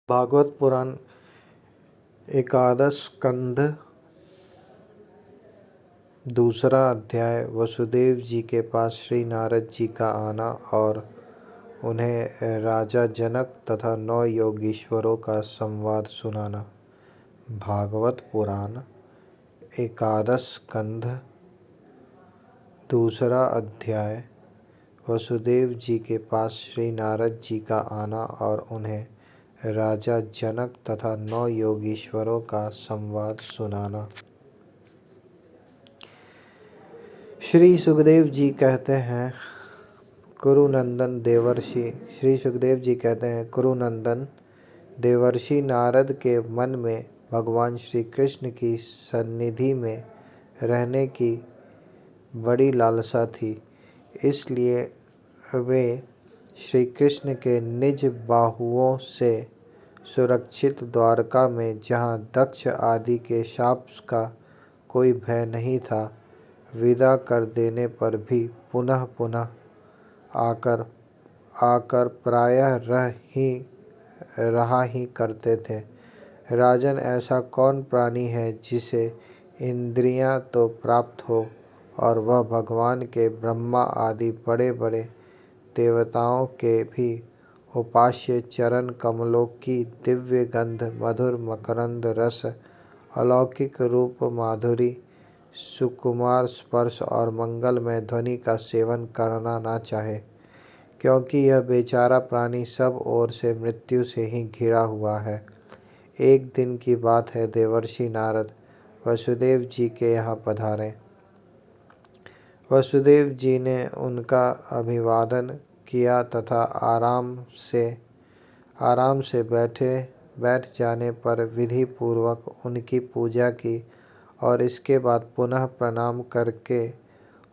भागवत पुराण एकादश स्कंध दूसरा अध्याय। वसुदेव जी के पास श्री नारद जी का आना और उन्हें राजा जनक तथा 9 योगीश्वरों का संवाद सुनाना। भागवत पुराण एकादश स्कंध दूसरा अध्याय। वसुदेव जी के पास श्री नारद जी का आना और उन्हें राजा जनक तथा 9 योगीश्वरों का संवाद सुनाना। श्री सुखदेव जी कहते हैं, कुरुनंदन देवर्षि श्री सुखदेव जी कहते हैं, कुरुनंदन देवर्षि नारद के मन में भगवान श्री कृष्ण की सन्निधि में रहने की बड़ी लालसा थी। इसलिए वे श्री कृष्ण के निज बाहुओं से सुरक्षित द्वारका में, जहाँ दक्ष आदि के शाप का कोई भय नहीं था, विदा कर देने पर भी पुनः पुनः आकर प्रायः रहा ही करते थे। राजन, ऐसा कौन प्राणी है जिसे इंद्रियां तो प्राप्त हो और वह भगवान के ब्रह्मा आदि बड़े बड़े देवताओं के भी उपास्य चरण कमलों की दिव्य गंध, मधुर मकरंद रस, अलौकिक रूप, माधुरी, सुकुमार स्पर्श और मंगलमय ध्वनि का सेवन करना ना चाहे, क्योंकि यह बेचारा प्राणी सब ओर से मृत्यु से ही घिरा हुआ है। एक दिन की बात है, देवर्षि नारद वसुदेव जी के यहाँ पधारे। वसुदेव जी ने उनका अभिवादन किया तथा आराम से बैठ जाने पर विधि पूर्वक उनकी पूजा की और इसके बाद पुनः प्रणाम करके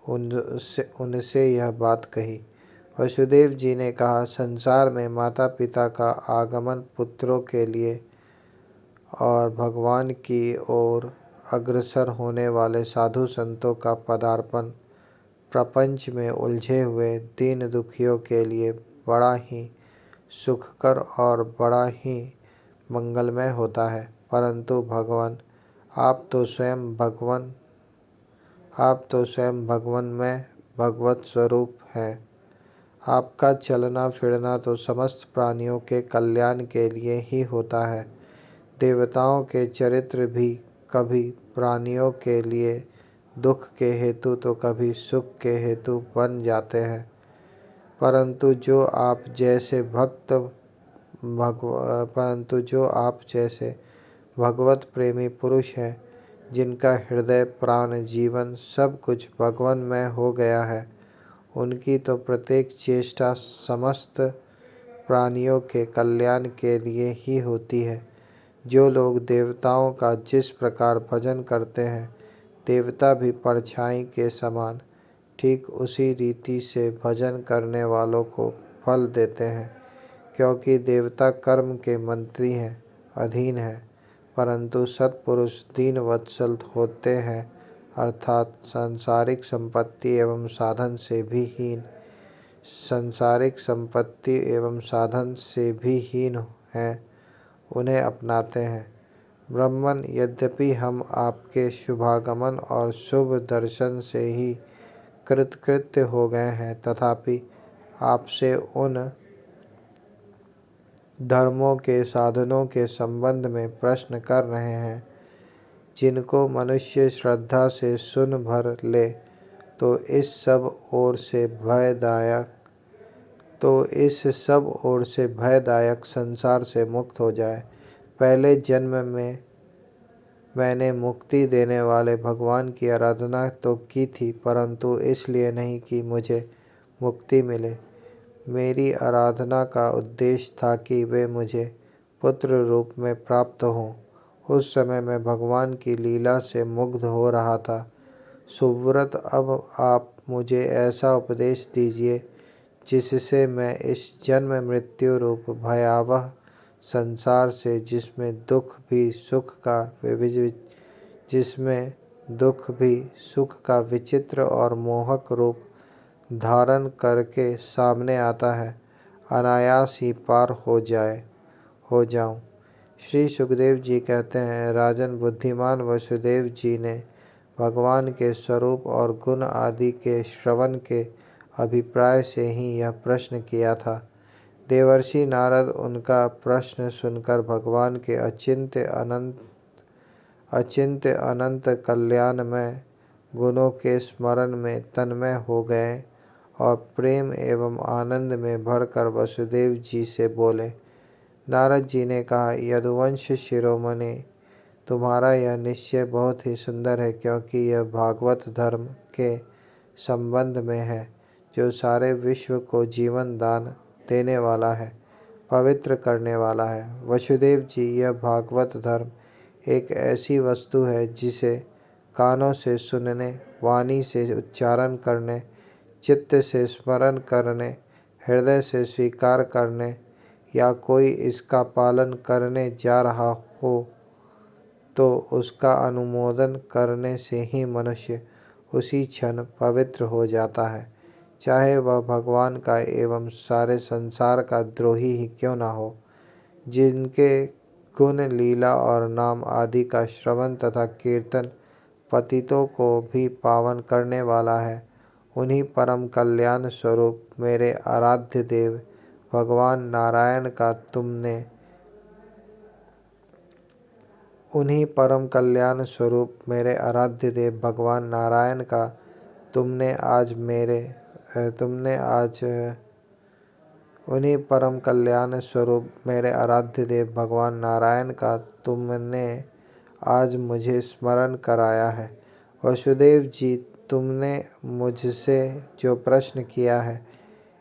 उनसे यह बात कही। वसुदेव जी ने कहा, संसार में माता पिता का आगमन, पुत्रों के लिए और भगवान की ओर अग्रसर होने वाले साधु संतों का पदार्पण प्रपंच में उलझे हुए दीन दुखियों के लिए बड़ा ही सुखकर और बड़ा ही मंगलमय होता है। परंतु भगवान, आप तो स्वयं भगवान में भगवत स्वरूप हैं। आपका चलना फिरना तो समस्त प्राणियों के कल्याण के लिए ही होता है। देवताओं के चरित्र भी कभी प्राणियों के लिए दुख के हेतु तो कभी सुख के हेतु बन जाते हैं। परंतु जो आप जैसे भगवत प्रेमी पुरुष हैं, जिनका हृदय प्राण जीवन सब कुछ भगवानमय हो गया है, उनकी तो प्रत्येक चेष्टा समस्त प्राणियों के कल्याण के लिए ही होती है। जो लोग देवताओं का जिस प्रकार भजन करते हैं, देवता भी परछाई के समान ठीक उसी रीति से भजन करने वालों को फल देते हैं, क्योंकि देवता कर्म के मंत्री हैं, अधीन हैं। परंतु सत्पुरुष दीन वत्सल होते हैं, अर्थात सांसारिक संपत्ति एवं साधन से भी हीन हैं, उन्हें अपनाते हैं। ब्रह्मन, यद्यपि हम आपके शुभागमन और शुभ दर्शन से ही कृतकृत्य हो गए हैं, तथापि आपसे उन धर्मों के साधनों के संबंध में प्रश्न कर रहे हैं, जिनको मनुष्य श्रद्धा से सुन भर ले तो इस सब ओर से भयदायक संसार से मुक्त हो जाए। पहले जन्म में मैंने मुक्ति देने वाले भगवान की आराधना तो की थी, परंतु इसलिए नहीं कि मुझे मुक्ति मिले। मेरी आराधना का उद्देश्य था कि वे मुझे पुत्र रूप में प्राप्त हों। उस समय मैं भगवान की लीला से मुग्ध हो रहा था। सुव्रत, अब आप मुझे ऐसा उपदेश दीजिए जिससे मैं इस जन्म मृत्यु रूप भयावह संसार से, जिसमें दुख भी सुख का विचित्र और मोहक रूप धारण करके सामने आता है, अनायास ही पार हो जाए। हो जाऊं। श्री सुखदेव जी कहते हैं, राजन, बुद्धिमान वसुदेव जी ने भगवान के स्वरूप और गुण आदि के श्रवण के अभिप्राय से ही यह प्रश्न किया था। देवर्षि नारद उनका प्रश्न सुनकर भगवान के अचिंत्य अनंत कल्याणमय गुणों के स्मरण में तन्मय हो गए और प्रेम एवं आनंद में भरकर वसुदेव जी से बोले। नारद जी ने कहा, यदुवंश शिरोमणि, तुम्हारा यह निश्चय बहुत ही सुंदर है, क्योंकि यह भागवत धर्म के संबंध में है, जो सारे विश्व को जीवन दान देने वाला है, पवित्र करने वाला है। वसुदेव जी, यह भागवत धर्म एक ऐसी वस्तु है जिसे कानों से सुनने, वाणी से उच्चारण करने, चित्त से स्मरण करने, हृदय से स्वीकार करने या कोई इसका पालन करने जा रहा हो तो उसका अनुमोदन करने से ही मनुष्य उसी क्षण पवित्र हो जाता है, चाहे वह भगवान का एवं सारे संसार का द्रोही ही क्यों न हो। जिनके गुण, लीला और नाम आदि का श्रवण तथा कीर्तन पतितों को भी पावन करने वाला है, उन्हीं परम कल्याण स्वरूप मेरे आराध्य देव भगवान नारायण का तुमने उन्हीं परम कल्याण स्वरूप मेरे आराध्य देव भगवान नारायण का तुमने आज उन्हीं परम कल्याण स्वरूप मेरे आराध्य देव भगवान नारायण का तुमने आज मुझे स्मरण कराया है। वसुदेव जी, तुमने मुझसे जो प्रश्न किया है,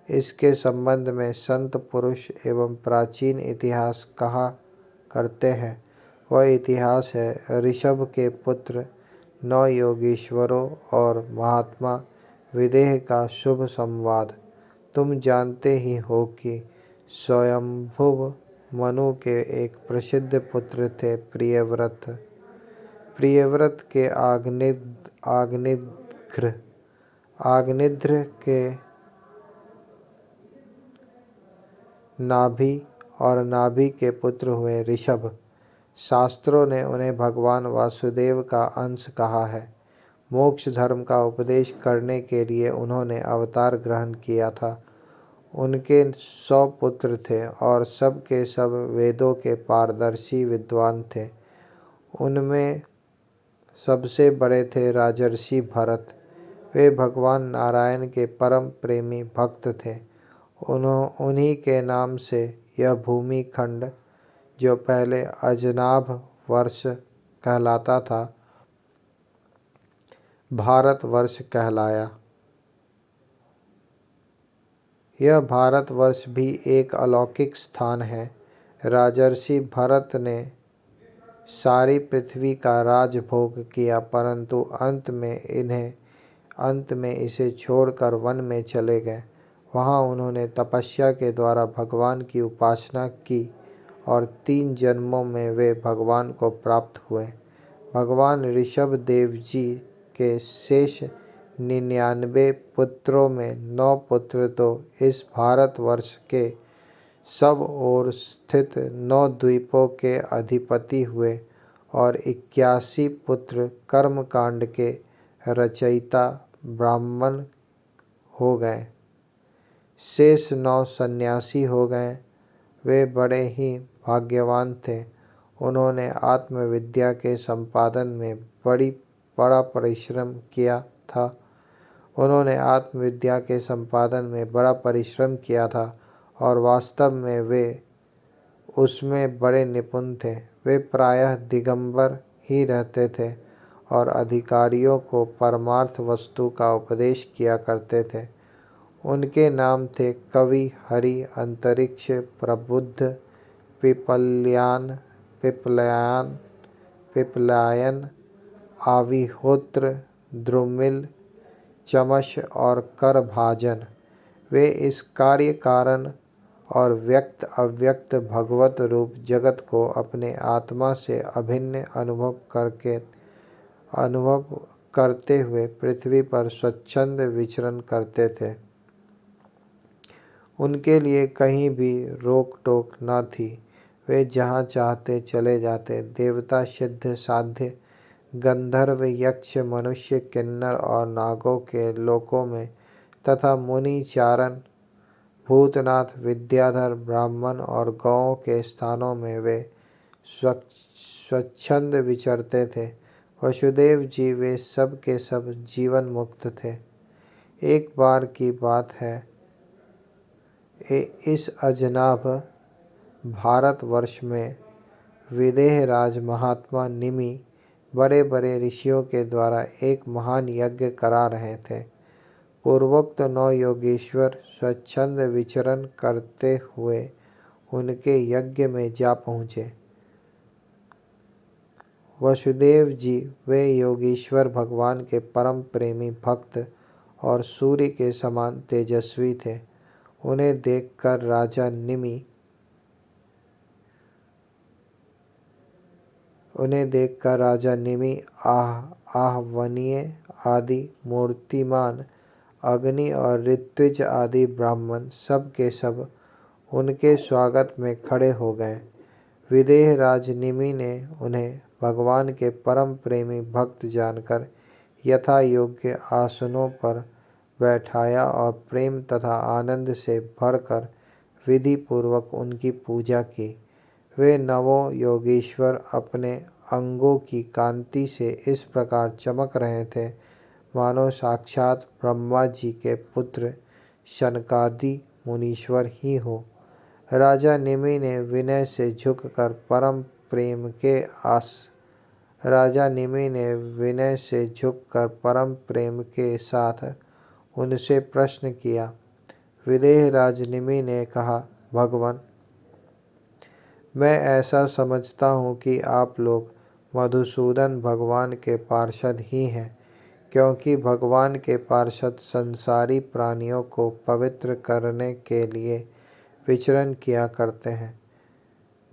इसके संबंध में संत पुरुष एवं प्राचीन इतिहास कहा करते हैं। वह इतिहास है ऋषभ के पुत्र 9 योगीश्वरों और महात्मा विदेह का शुभ संवाद। तुम जानते ही हो कि स्वयंभुव मनु के एक प्रसिद्ध पुत्र थे प्रियव्रत। प्रियव्रत के आग्निध्र के नाभि और नाभि के पुत्र हुए ऋषभ। शास्त्रों ने उन्हें भगवान वासुदेव का अंश कहा है। मोक्ष धर्म का उपदेश करने के लिए उन्होंने अवतार ग्रहण किया था। उनके 100 पुत्र थे और सब के सब वेदों के पारदर्शी विद्वान थे। उनमें सबसे बड़े थे राजर्षि भरत। वे भगवान नारायण के परम प्रेमी भक्त थे। उन्हीं के नाम से यह भूमि खंड, जो पहले अजनाभ वर्ष कहलाता था, भारतवर्ष कहलाया। यह भारतवर्ष भी एक अलौकिक स्थान है। राजर्षि भरत ने सारी पृथ्वी का राजभोग किया, परंतु अंत में इसे छोड़कर वन में चले गए। वहाँ उन्होंने तपस्या के द्वारा भगवान की उपासना की और 3 जन्मों में वे भगवान को प्राप्त हुए। भगवान ऋषभ देव जी के शेष 99 पुत्रों में 9 पुत्र तो इस भारतवर्ष के सब ओर स्थित 9 द्वीपों के अधिपति हुए और 81 पुत्र कर्मकांड के रचयिता ब्राह्मण हो गए। शेष 9 सन्यासी हो गए। वे बड़े ही भाग्यवान थे। उन्होंने आत्मविद्या के संपादन में बड़ा परिश्रम किया था। और वास्तव में वे उसमें बड़े निपुण थे। वे प्रायः दिगंबर ही रहते थे और अधिकारियों को परमार्थ वस्तु का उपदेश किया करते थे। उनके नाम थे कवि, हरि, अंतरिक्ष, प्रबुद्ध, पिपलायन, आविहोत्र, द्रुमिल, चमश और करभाजन। वे इस कार्य कारण और व्यक्त अव्यक्त भगवत रूप जगत को अपने आत्मा से अभिन्न अनुभव करते हुए पृथ्वी पर स्वच्छंद विचरण करते थे। उनके लिए कहीं भी रोक टोक न थी। वे जहाँ चाहते चले जाते। देवता, सिद्ध, साध्य, गंधर्व, यक्ष, मनुष्य, किन्नर और नागों के लोकों में तथा मुनि, चारण, भूतनाथ, विद्याधर, ब्राह्मण और गौओं के स्थानों में वे स्वच्छंद विचरते थे। वसुदेव जी वे सब के सब जीवन मुक्त थे। एक बार की बात है, इस अजनाभ भारतवर्ष में विदेह राज महात्मा निमि बड़े बड़े ऋषियों के द्वारा एक महान यज्ञ करा रहे थे। पूर्वोक्त 9 योगेश्वर स्वच्छंद विचरण करते हुए उनके यज्ञ में जा पहुँचे। वसुदेव जी वे योगेश्वर भगवान के परम प्रेमी भक्त और सूर्य के समान तेजस्वी थे। उन्हें देखकर राजा निमि आहवनीय आदि मूर्तिमान अग्नि और ऋत्विज आदि ब्राह्मण सब के सब उनके स्वागत में खड़े हो गए। विदेह राज निमि ने उन्हें भगवान के परम प्रेमी भक्त जानकर यथा योग्य आसनों पर बैठाया और प्रेम तथा आनंद से भरकर विधि पूर्वक उनकी पूजा की। वे नवों योगेश्वर अपने अंगों की कांति से इस प्रकार चमक रहे थे मानो साक्षात ब्रह्मा जी के पुत्र शनकादि मुनीश्वर ही हो। राजा निमि ने विनय से झुककर परम प्रेम के साथ उनसे प्रश्न किया। विदेह राज निमि ने कहा, भगवान, मैं ऐसा समझता हूँ कि आप लोग मधुसूदन भगवान के पार्षद ही हैं, क्योंकि भगवान के पार्षद संसारी प्राणियों को पवित्र करने के लिए विचरण किया करते हैं।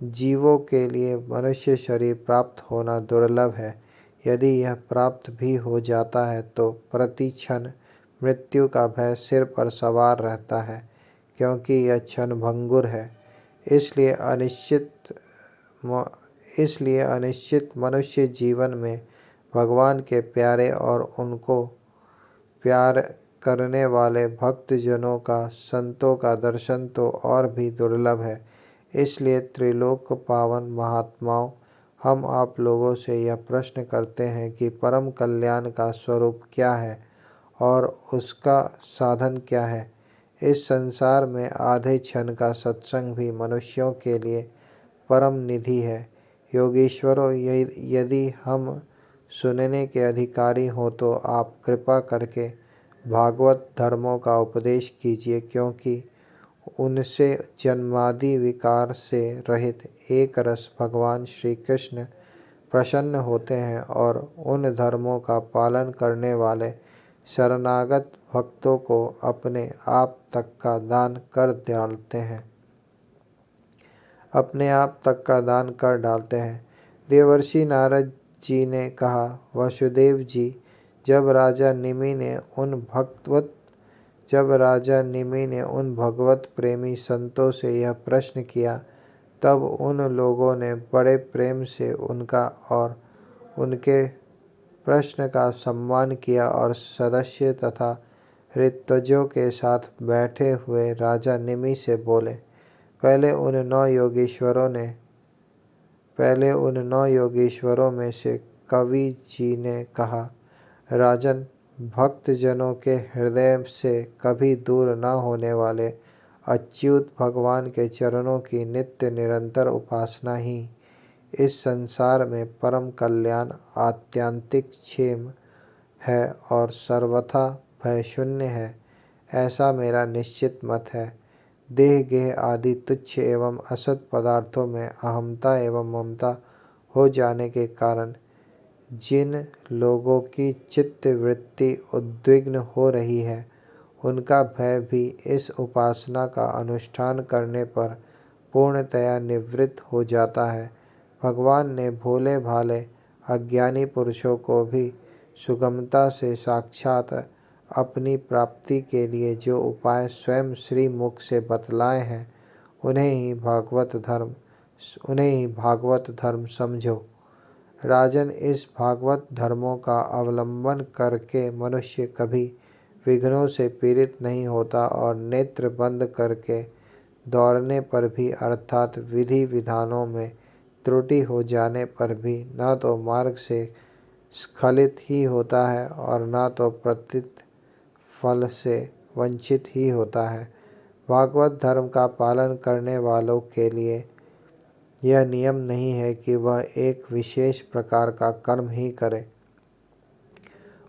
जीवों के लिए मनुष्य शरीर प्राप्त होना दुर्लभ है। यदि यह प्राप्त भी हो जाता है तो प्रति क्षण मृत्यु का भय सिर पर सवार रहता है, क्योंकि यह क्षणभंगुर है। इसलिए अनिश्चित मनुष्य जीवन में भगवान के प्यारे और उनको प्यार करने वाले भक्तजनों का, संतों का दर्शन तो और भी दुर्लभ है। इसलिए त्रिलोक पावन महात्माओं, हम आप लोगों से यह प्रश्न करते हैं कि परम कल्याण का स्वरूप क्या है और उसका साधन क्या है। इस संसार में आधे क्षण का सत्संग भी मनुष्यों के लिए परम निधि है। योगेश्वरों, यदि हम सुनने के अधिकारी हों तो आप कृपा करके भागवत धर्मों का उपदेश कीजिए, क्योंकि उनसे जन्मादि विकार से रहित एक रस भगवान श्री कृष्ण प्रसन्न होते हैं और उन धर्मों का पालन करने वाले शरणागत भक्तों को अपने आप तक का दान कर डालते हैं। देवर्षि नारद जी ने कहा, वसुदेव जी, जब राजा निमि ने उन भगवत प्रेमी संतों से यह प्रश्न किया, तब उन लोगों ने बड़े प्रेम से उनका और उनके प्रश्न का सम्मान किया और सदस्य तथा ऋत्विजों के साथ बैठे हुए राजा निमि से बोले। पहले उन नौ योगेश्वरों में से कवि जी ने कहा, राजन, भक्तजनों के हृदय से कभी दूर न होने वाले अच्युत भगवान के चरणों की नित्य निरंतर उपासना ही इस संसार में परम कल्याण, आत्यंतिक क्षेम है और सर्वथा भय शून्य है, ऐसा मेरा निश्चित मत है। देह गेह आदि तुच्छ एवं असत पदार्थों में अहमता एवं ममता हो जाने के कारण जिन लोगों की चित्त वृत्ति उद्विग्न हो रही है, उनका भय भी इस उपासना का अनुष्ठान करने पर पूर्णतया निवृत्त हो जाता है। भगवान ने भोले भाले अज्ञानी पुरुषों को भी सुगमता से साक्षात अपनी प्राप्ति के लिए जो उपाय स्वयं श्री मुख से बतलाए हैं, उन्हें ही भागवत धर्म उन्हें ही भागवत धर्म समझो। राजन, इस भागवत धर्मों का अवलंबन करके मनुष्य कभी विघ्नों से पीड़ित नहीं होता और नेत्र बंद करके दौड़ने पर भी अर्थात विधि विधानों में त्रुटि हो जाने पर भी न तो मार्ग से स्खलित ही होता है और न तो प्रतित फल से वंचित ही होता है। भागवत धर्म का पालन करने वालों के लिए यह नियम नहीं है कि वह एक विशेष प्रकार का कर्म ही करे।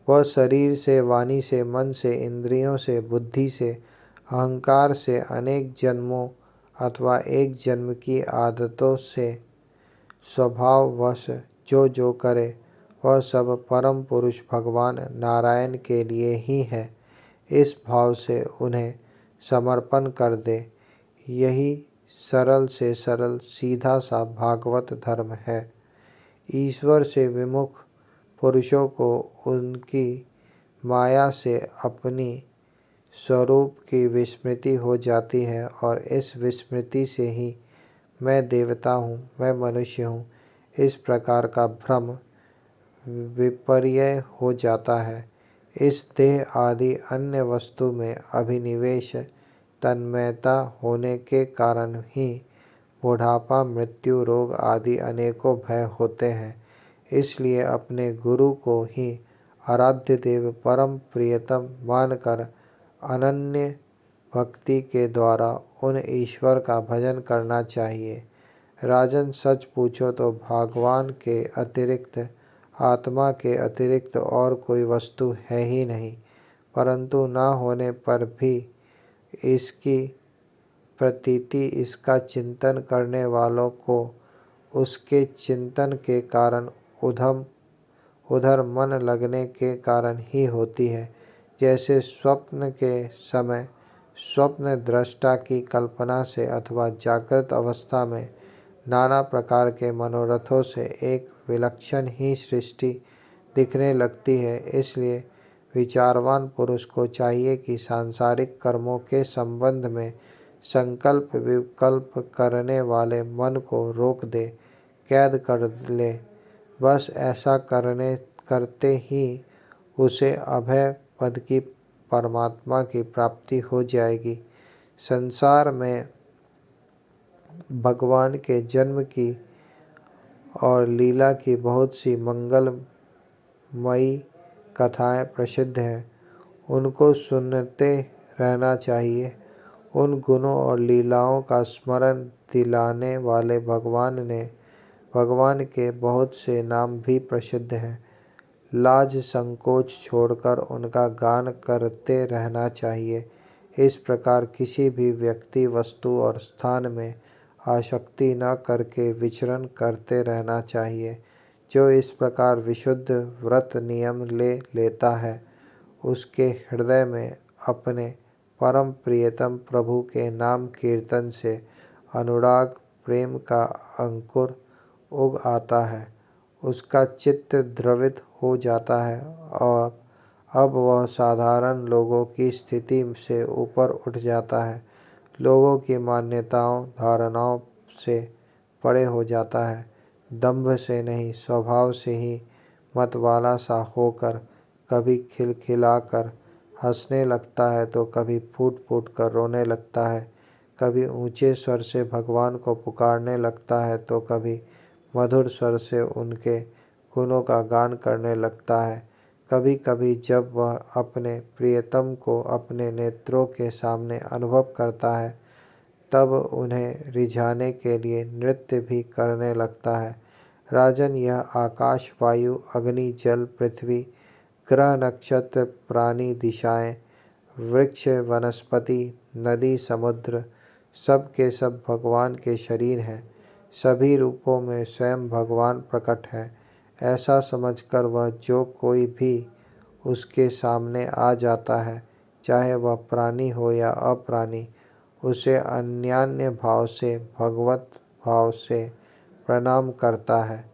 वह शरीर से, वाणी से, मन से, इंद्रियों से, बुद्धि से, अहंकार से, अनेक जन्मों अथवा एक जन्म की आदतों से स्वभाववश जो जो करे वह सब परम पुरुष भगवान नारायण के लिए ही है। इस भाव से उन्हें समर्पण कर दे। यही सरल से सरल सीधा सा भागवत धर्म है। ईश्वर से विमुख पुरुषों को उनकी माया से अपनी स्वरूप की विस्मृति हो जाती है और इस विस्मृति से ही मैं देवता हूँ, मैं मनुष्य हूँ, इस प्रकार का भ्रम विपर्य हो जाता है। इस देह आदि अन्य वस्तु में अभिनिवेश तन्मयता होने के कारण ही बुढ़ापा, मृत्यु, रोग आदि अनेकों भय होते हैं। इसलिए अपने गुरु को ही आराध्य देव, परम प्रियतम मानकर अनन्य भक्ति के द्वारा उन ईश्वर का भजन करना चाहिए। राजन, सच पूछो तो भगवान के अतिरिक्त, आत्मा के अतिरिक्त और कोई वस्तु है ही नहीं, परंतु न होने पर भी इसकी प्रतीति, इसका चिंतन करने वालों को उसके चिंतन के कारण उधर मन लगने के कारण ही होती है। जैसे स्वप्न के समय स्वप्न दृष्टा की कल्पना से अथवा जागृत अवस्था में नाना प्रकार के मनोरथों से एक विलक्षण ही सृष्टि दिखने लगती है। इसलिए विचारवान पुरुष को चाहिए कि सांसारिक कर्मों के संबंध में संकल्प विकल्प करने वाले मन को रोक दे, कैद कर ले। बस ऐसा करते ही उसे अभय पद की परमात्मा की प्राप्ति हो जाएगी। संसार में भगवान के जन्म की और लीला की बहुत सी मंगलमयी कथाएं प्रसिद्ध हैं। उनको सुनते रहना चाहिए। उन गुणों और लीलाओं का स्मरण दिलाने वाले भगवान के बहुत से नाम भी प्रसिद्ध हैं। लाज संकोच छोड़कर उनका गान करते रहना चाहिए। इस प्रकार किसी भी व्यक्ति, वस्तु और स्थान में आसक्ति न करके विचरण करते रहना चाहिए। जो इस प्रकार विशुद्ध व्रत नियम ले लेता है, उसके हृदय में अपने परम प्रियतम प्रभु के नाम कीर्तन से अनुराग प्रेम का अंकुर उग आता है। उसका चित्त द्रवित हो जाता है और अब वह साधारण लोगों की स्थिति से ऊपर उठ जाता है। लोगों की मान्यताओं, धारणाओं से परे हो जाता है। दंभ से नहीं, स्वभाव से ही मतवाला सा होकर कभी खिलखिलाकर हंसने लगता है तो कभी फूट फूट कर रोने लगता है। कभी ऊंचे स्वर से भगवान को पुकारने लगता है तो कभी मधुर स्वर से उनके गुणों का गान करने लगता है। कभी कभी जब वह अपने प्रियतम को अपने नेत्रों के सामने अनुभव करता है, तब उन्हें रिझाने के लिए नृत्य भी करने लगता है। राजन, यह आकाश, वायु, अग्नि, जल, पृथ्वी, ग्रह, नक्षत्र, प्राणी, दिशाएं, वृक्ष, वनस्पति, नदी, समुद्र, सब के सब भगवान के शरीर हैं। सभी रूपों में स्वयं भगवान प्रकट है। ऐसा समझकर वह जो कोई भी उसके सामने आ जाता है, चाहे वह प्राणी हो या अप्राणी, उसे अन्यान्य भाव से, भगवत भाव से प्रणाम करता है।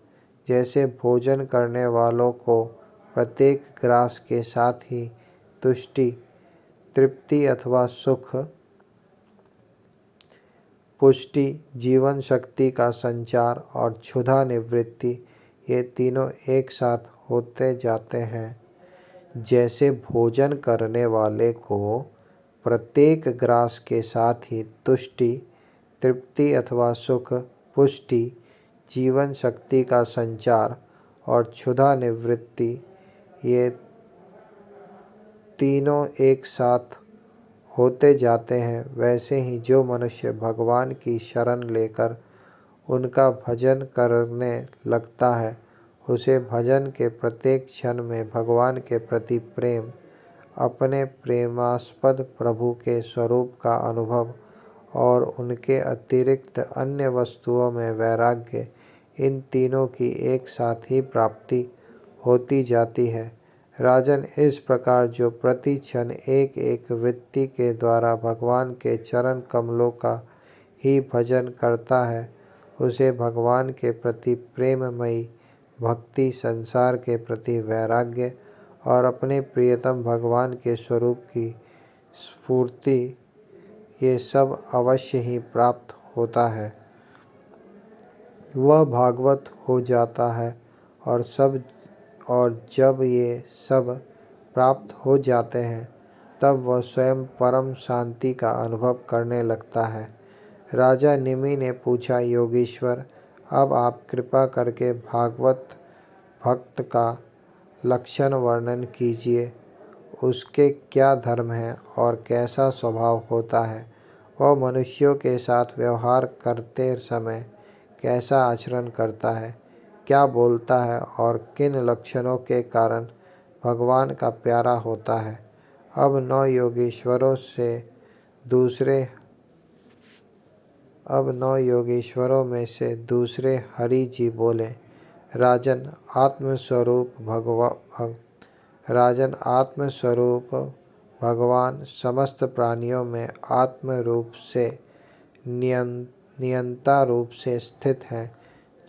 जैसे भोजन करने वालों को प्रत्येक ग्रास के साथ ही तुष्टि, तृप्ति अथवा सुख पुष्टि, जीवन शक्ति का संचार और क्षुधा निवृत्ति, ये तीनों एक साथ होते जाते हैं। जैसे भोजन करने वाले को प्रत्येक ग्रास के साथ ही तुष्टि, तृप्ति अथवा सुख, पुष्टि, जीवन शक्ति का संचार और क्षुधा निवृत्ति, ये तीनों एक साथ होते जाते हैं, वैसे ही जो मनुष्य भगवान की शरण लेकर उनका भजन करने लगता है, उसे भजन के प्रत्येक क्षण में भगवान के प्रति प्रेम, अपने प्रेमास्पद प्रभु के स्वरूप का अनुभव और उनके अतिरिक्त अन्य वस्तुओं में वैराग्य, इन तीनों की एक साथ ही प्राप्ति होती जाती है। राजन, इस प्रकार जो प्रति क्षण एक एक वृत्ति के द्वारा भगवान के चरण कमलों का ही भजन करता है, उसे भगवान के प्रति प्रेममयी भक्ति, संसार के प्रति वैराग्य और अपने प्रियतम भगवान के स्वरूप की स्फूर्ति, ये सब अवश्य ही प्राप्त होता है। वह भागवत हो जाता है और जब ये सब प्राप्त हो जाते हैं, तब वह स्वयं परम शांति का अनुभव करने लगता है। राजा निमि ने पूछा, योगीश्वर, अब आप कृपा करके भागवत भक्त का लक्षण वर्णन कीजिए। उसके क्या धर्म हैं और कैसा स्वभाव होता है? वह मनुष्यों के साथ व्यवहार करते समय कैसा आचरण करता है? क्या बोलता है और किन लक्षणों के कारण भगवान का प्यारा होता है? अब नौ योगीश्वरों में से दूसरे हरि जी बोले, राजन आत्मस्वरूप भगवान समस्त प्राणियों में आत्म रूप से नियंता रूप से स्थित है,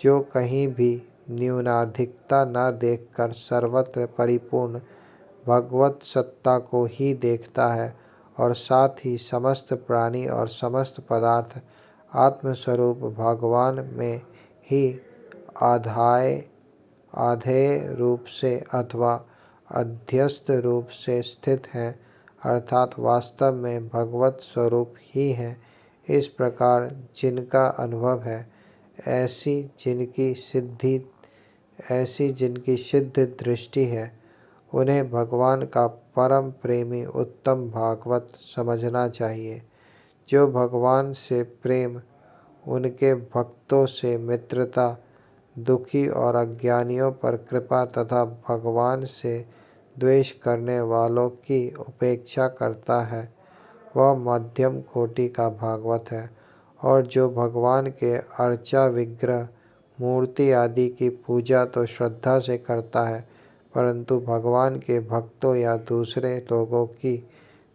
जो कहीं भी न्यूनाधिकता न देखकर सर्वत्र परिपूर्ण भगवत सत्ता को ही देखता है और साथ ही समस्त प्राणी और समस्त पदार्थ आत्मस्वरूप भगवान में ही आधेय रूप से अथवा अध्यस्त रूप से स्थित हैं, अर्थात वास्तव में भगवत स्वरूप ही हैं। इस प्रकार जिनका अनुभव है, ऐसी जिनकी सिद्ध दृष्टि है, उन्हें भगवान का परम प्रेमी उत्तम भागवत समझना चाहिए। जो भगवान से प्रेम, उनके भक्तों से मित्रता, दुखी और अज्ञानियों पर कृपा तथा भगवान से द्वेष करने वालों की उपेक्षा करता है, वह मध्यम कोटि का भागवत है। और जो भगवान के अर्चा, विग्रह, मूर्ति आदि की पूजा तो श्रद्धा से करता है, परंतु भगवान के भक्तों या दूसरे लोगों की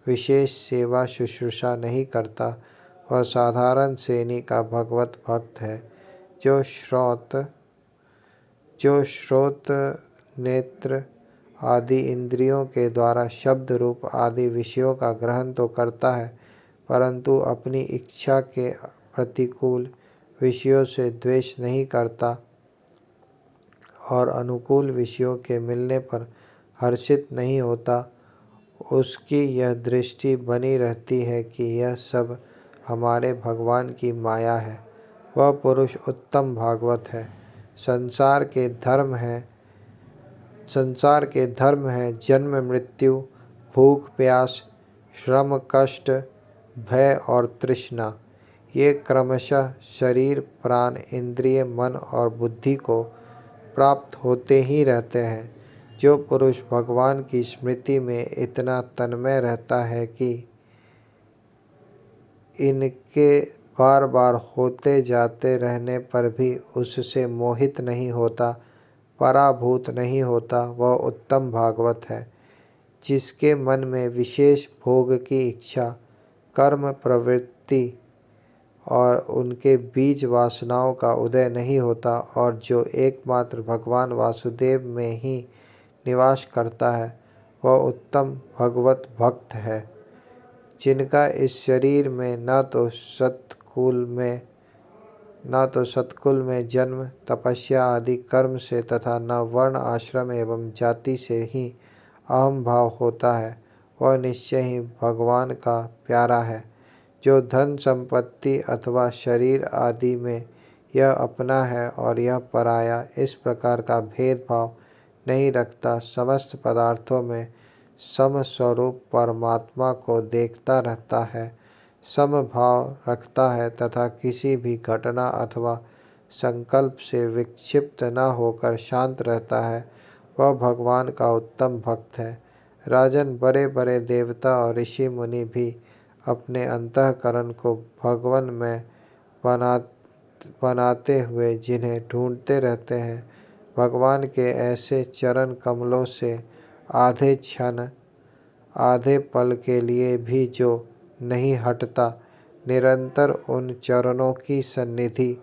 विशेष सेवा शुश्रूषा नहीं करता, वह साधारण श्रेणी का भगवत भक्त है। जो श्रोत, नेत्र आदि इंद्रियों के द्वारा शब्द रूप आदि विषयों का ग्रहण तो करता है, परंतु अपनी इच्छा के प्रतिकूल विषयों से द्वेष नहीं करता और अनुकूल विषयों के मिलने पर हर्षित नहीं होता, उसकी यह दृष्टि बनी रहती है कि यह सब हमारे भगवान की माया है। वह पुरुष उत्तम भागवत है। संसार के धर्म है जन्म मृत्यु, भूख प्यास, श्रम कष्ट, भय और तृष्णा। ये क्रमशः शरीर, प्राण, इंद्रिय, मन और बुद्धि को प्राप्त होते ही रहते हैं। जो पुरुष भगवान की स्मृति में इतना तन्मय रहता है कि इनके बार बार होते जाते रहने पर भी उससे मोहित नहीं होता, पराभूत नहीं होता, वह उत्तम भागवत है। जिसके मन में विशेष भोग की इच्छा, कर्म प्रवृत्ति और उनके बीज वासनाओं का उदय नहीं होता और जो एकमात्र भगवान वासुदेव में ही निवास करता है, वह उत्तम भगवत भक्त है। जिनका इस शरीर में न तो सत्कुल में जन्म, तपस्या आदि कर्म से तथा न वर्ण आश्रम एवं जाति से ही अहम भाव होता है, वह निश्चय ही भगवान का प्यारा है। जो धन संपत्ति अथवा शरीर आदि में यह अपना है और यह पराया, इस प्रकार का भेदभाव नहीं रखता, समस्त पदार्थों में समस्वरूप परमात्मा को देखता रहता है, समभाव रखता है तथा किसी भी घटना अथवा संकल्प से विक्षिप्त न होकर शांत रहता है, वह भगवान का उत्तम भक्त है। राजन, बड़े बड़े देवता और ऋषि मुनि भी अपने अंतःकरण को भगवान में बनाते हुए जिन्हें ढूंढते रहते हैं, भगवान के ऐसे चरण कमलों से आधे क्षण, आधे पल के लिए भी जो नहीं हटता, निरंतर उन चरणों की सन्निधि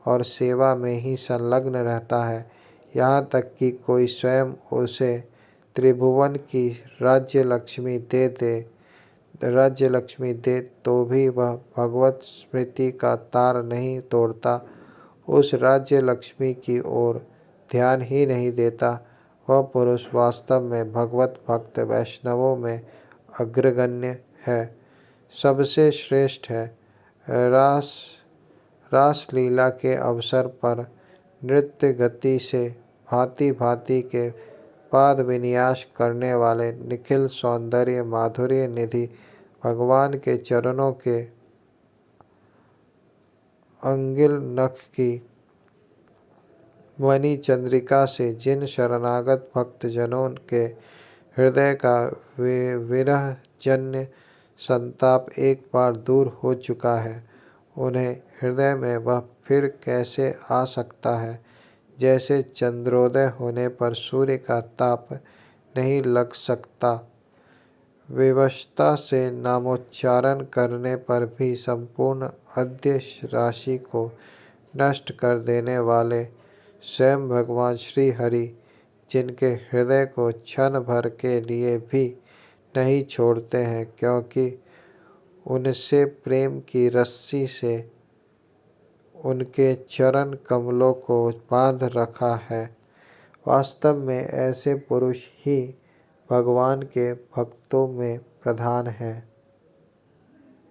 और सेवा में ही संलग्न रहता है, यहाँ तक कि कोई स्वयं उसे त्रिभुवन की राज्य लक्ष्मी दे तो भी वह भगवत स्मृति का तार नहीं तोड़ता, उस राज्य लक्ष्मी की ओर ध्यान ही नहीं देता। वह पुरुष वास्तव में भगवत भक्त वैष्णवों में अग्रगण्य है, सबसे श्रेष्ठ है। रास लीला के अवसर पर नृत्य गति से भांति भांति के पाद विन्यास करने वाले निखिल सौंदर्य माधुर्य निधि भगवान के चरणों के अंगिल नख की मणि चंद्रिका से जिन शरणागत भक्त जनों के हृदय का विरहजन्य संताप एक बार दूर हो चुका है, उन्हें हृदय में वह फिर कैसे आ सकता है। जैसे चंद्रोदय होने पर सूर्य का ताप नहीं लग सकता, विवशता से नामोच्चारण करने पर भी संपूर्ण अद्य राशि को नष्ट कर देने वाले स्वयं भगवान श्री हरि, जिनके हृदय को क्षण भर के लिए भी नहीं छोड़ते हैं, क्योंकि उनसे प्रेम की रस्सी से उनके चरण कमलों को बांध रखा है। वास्तव में ऐसे पुरुष ही भगवान के भक्तों में प्रधान हैं।